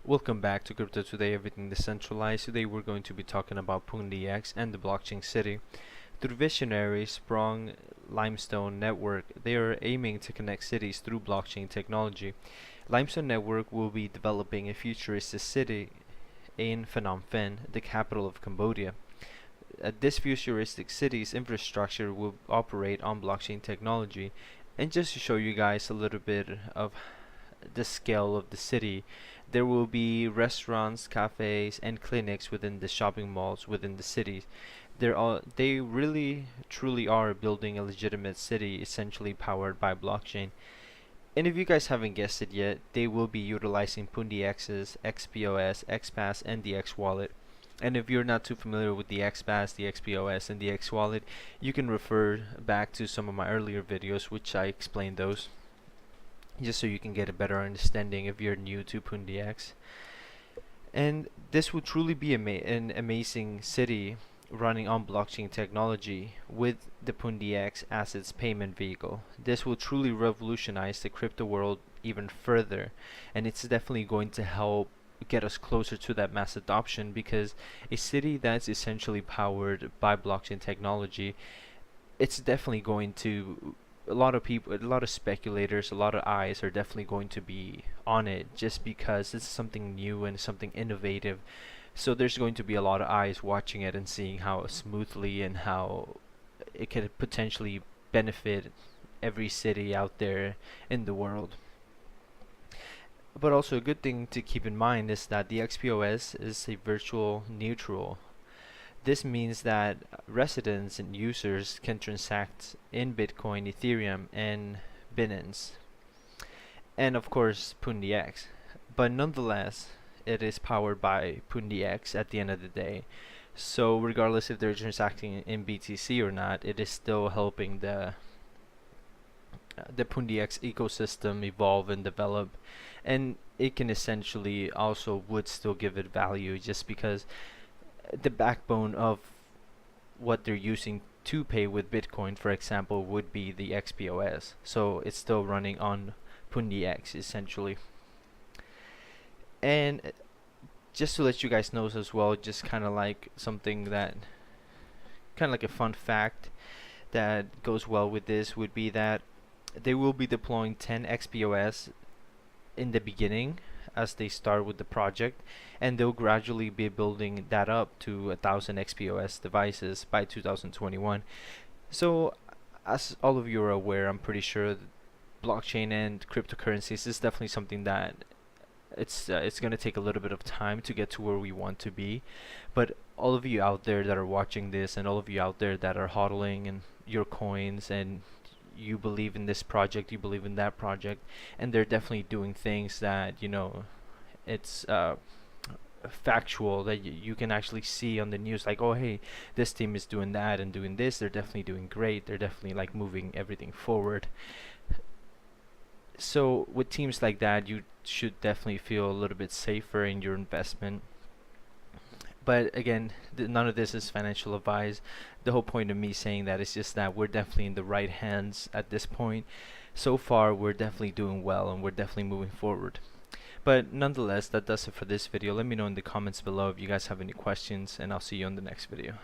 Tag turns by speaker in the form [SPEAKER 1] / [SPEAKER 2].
[SPEAKER 1] Welcome back to Crypto Today, everything decentralized. Today we're going to be talking about Pundi X and the blockchain city. Through visionary sprung limestone network, they are aiming to connect cities through blockchain technology. Limestone network will be developing a futuristic city in Phnom Penh, the capital of Cambodia. This futuristic city's infrastructure will operate on blockchain technology. And just to show you guys a little bit of the scale of the city, there will be restaurants, cafes, and clinics within the shopping malls within the cities. They really truly are building a legitimate city essentially powered by blockchain. And if you guys haven't guessed it yet, they will be utilizing Pundi X's, xPos, xPass, and the xWallet. And if you're not too familiar with the xPass, the xPos, and the xWallet, you can refer back to some of my earlier videos which I explained those, just so you can get a better understanding if you're new to Pundi X. And this will truly be an amazing city running on blockchain technology with the Pundi X as its payment vehicle. This will truly revolutionize the crypto world even further, and it's definitely going to help get us closer to that mass adoption, because a city that's essentially powered by blockchain technology, it's definitely going to, a lot of people, a lot of speculators, a lot of eyes are definitely going to be on it, just because it's something new and something innovative. So there's going to be a lot of eyes watching it and seeing how smoothly and how it could potentially benefit every city out there in the world. But also a good thing to keep in mind is that the xPos is a virtual neutral. This means that residents and users can transact in Bitcoin, Ethereum, and Binance, and of course Pundi X. But nonetheless, it is powered by Pundi X at the end of the day. So regardless if they're transacting in BTC or not, it is still helping the Pundi X ecosystem evolve and develop, and it can essentially also would still give it value, just because the backbone of what they're using to pay with Bitcoin, for example, would be the xPos. So it's still running on Pundi X essentially. And just to let you guys know as well, just kind of like something that, kind of like a fun fact that goes well with this, would be that they will be deploying 10 xPos in the beginning as they start with the project, and they'll gradually be building that up to 1,000 xPos devices by 2021. So as all of you are aware, I'm pretty sure blockchain and cryptocurrencies is definitely something that it's going to take a little bit of time to get to where we want to be. But all of you out there that are watching this, and all of you out there that are hodling and your coins, and you believe in this project, you believe in that project, and they're definitely doing things that, you know, it's factual, that you can actually see on the news, like, oh hey, this team is doing that and doing this, they're definitely doing great, they're definitely like moving everything forward. So with teams like that, you should definitely feel a little bit safer in your investment. But again, none of this is financial advice. The whole point of me saying that is just that we're definitely in the right hands at this point. So far, we're definitely doing well, and we're definitely moving forward. But nonetheless, that does it for this video. Let me know in the comments below if you guys have any questions, and I'll see you on the next video.